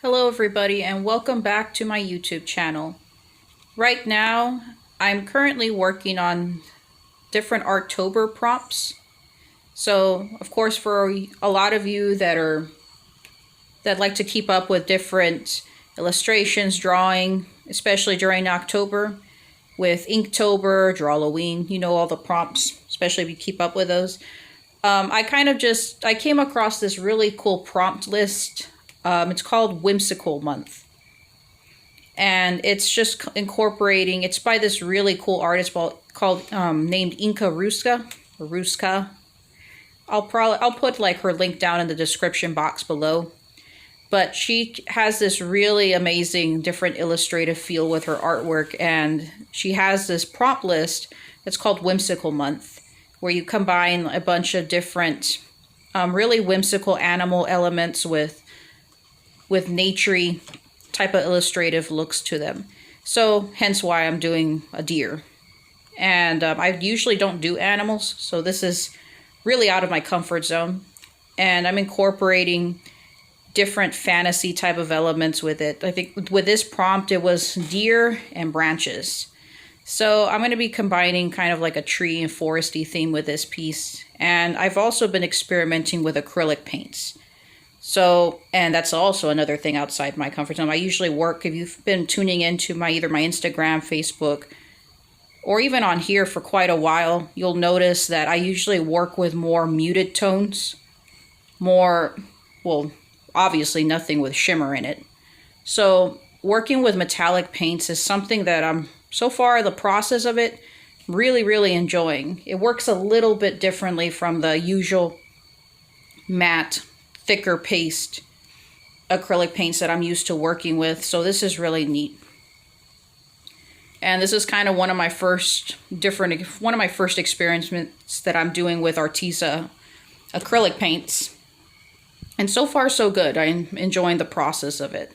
Hello everybody and welcome back to my YouTube channel. Right now, I'm currently working on different Artober prompts. So, of course, for a lot of you that like to keep up with different illustrations, drawing, especially during October, with Inktober, Drawloween, you know all the prompts, especially if you keep up with those. I came across this really cool prompt list. It's called Whimsical Month. And it's just incorporating, it's by this really cool artist named Inkaruska, or Ruska. I'll put like her link down in the description box below. But she has this really amazing different illustrative feel with her artwork, and she has this prompt list that's called Whimsical Month, where you combine a bunch of different really whimsical animal elements with naturey type of illustrative looks to them. So hence why I'm doing a deer. And I usually don't do animals, so this is really out of my comfort zone. And I'm incorporating different fantasy type of elements with it. I think with this prompt, it was deer and branches. So I'm going to be combining kind of like a tree and foresty theme with this piece. And I've also been experimenting with acrylic paints. So, and that's also another thing outside my comfort zone. I usually work, if you've been tuning into either my Instagram, Facebook, or even on here for quite a while, you'll notice that I usually work with more muted tones. Obviously nothing with shimmer in it. So working with metallic paints is something that so far the process of it, really, really enjoying. It works a little bit differently from the usual matte, thicker paste acrylic paints that I'm used to working with. So this is really neat. And this is kind of one of my first experiments that I'm doing with Artisa acrylic paints. And so far so good. I'm enjoying the process of it.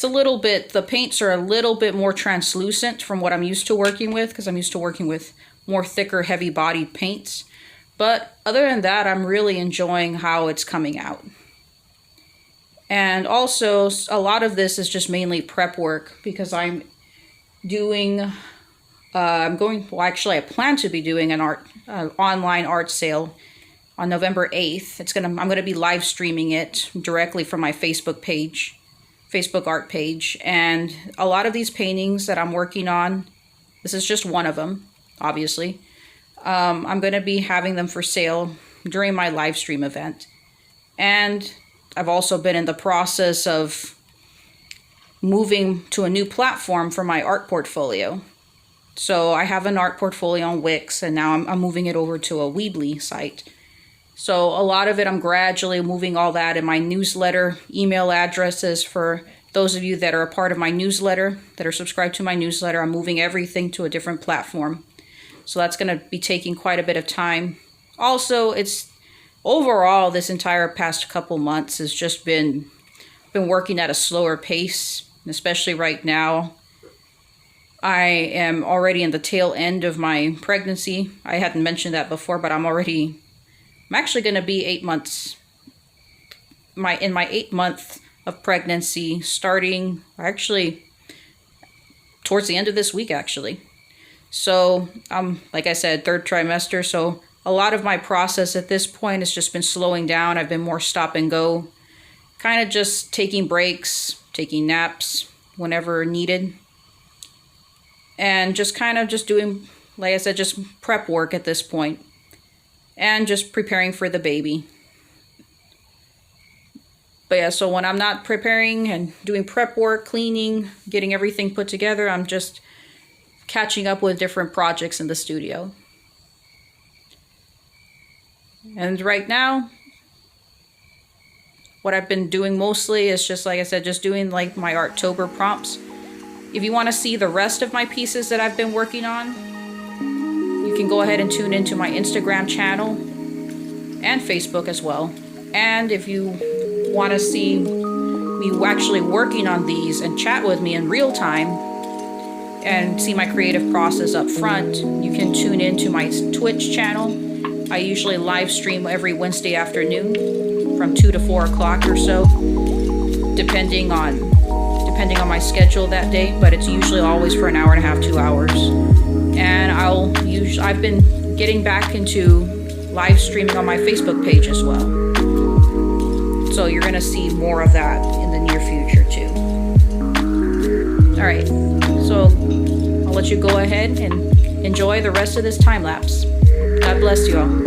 The paints are a little bit more translucent from what I'm used to working with, because I'm used to working with more thicker, heavy bodied paints. But other than that, I'm really enjoying how it's coming out. And also, a lot of this is just mainly prep work, because I plan to be doing an online art sale on November 8th. I'm going to be live streaming it directly from my Facebook art page. And a lot of these paintings that I'm working on, this is just one of them, obviously. I'm going to be having them for sale during my live stream event. And I've also been in the process of moving to a new platform for my art portfolio. So I have an art portfolio on Wix, and now I'm moving it over to a Weebly site. So a lot of it, I'm gradually moving all that in my newsletter, email addresses for those of you that are a part of my newsletter, that are subscribed to my newsletter. I'm moving everything to a different platform. So that's going to be taking quite a bit of time. Also, it's overall, this entire past couple months has just been working at a slower pace, especially right now. I am already in the tail end of my pregnancy. I hadn't mentioned that before, but I'm actually going to be 8 months. In my 8th month of pregnancy, starting actually towards the end of this week, actually. So, like I said, 3rd trimester. So a lot of my process at this point has just been slowing down. I've been more stop and go, kind of just taking breaks, taking naps whenever needed. And just kind of just doing, like I said, just prep work at this point. And just preparing for the baby. But yeah, so when I'm not preparing and doing prep work, cleaning, getting everything put together, I'm just catching up with different projects in the studio. And right now, what I've been doing mostly is just, like I said, just doing like my Artober prompts. If you want to see the rest of my pieces that I've been working on, you can go ahead and tune into my Instagram channel and Facebook as well. And if you want to see me actually working on these and chat with me in real time and see my creative process up front, you can tune into my Twitch channel. I usually live stream every Wednesday afternoon from 2 to 4 o'clock or so. depending on my schedule that day, but it's usually always for an hour and a half, 2 hours. And I've been getting back into live streaming on my Facebook page as well. So you're gonna see more of that in the near future too. All right, so I'll let you go ahead and enjoy the rest of this time lapse. God bless you all.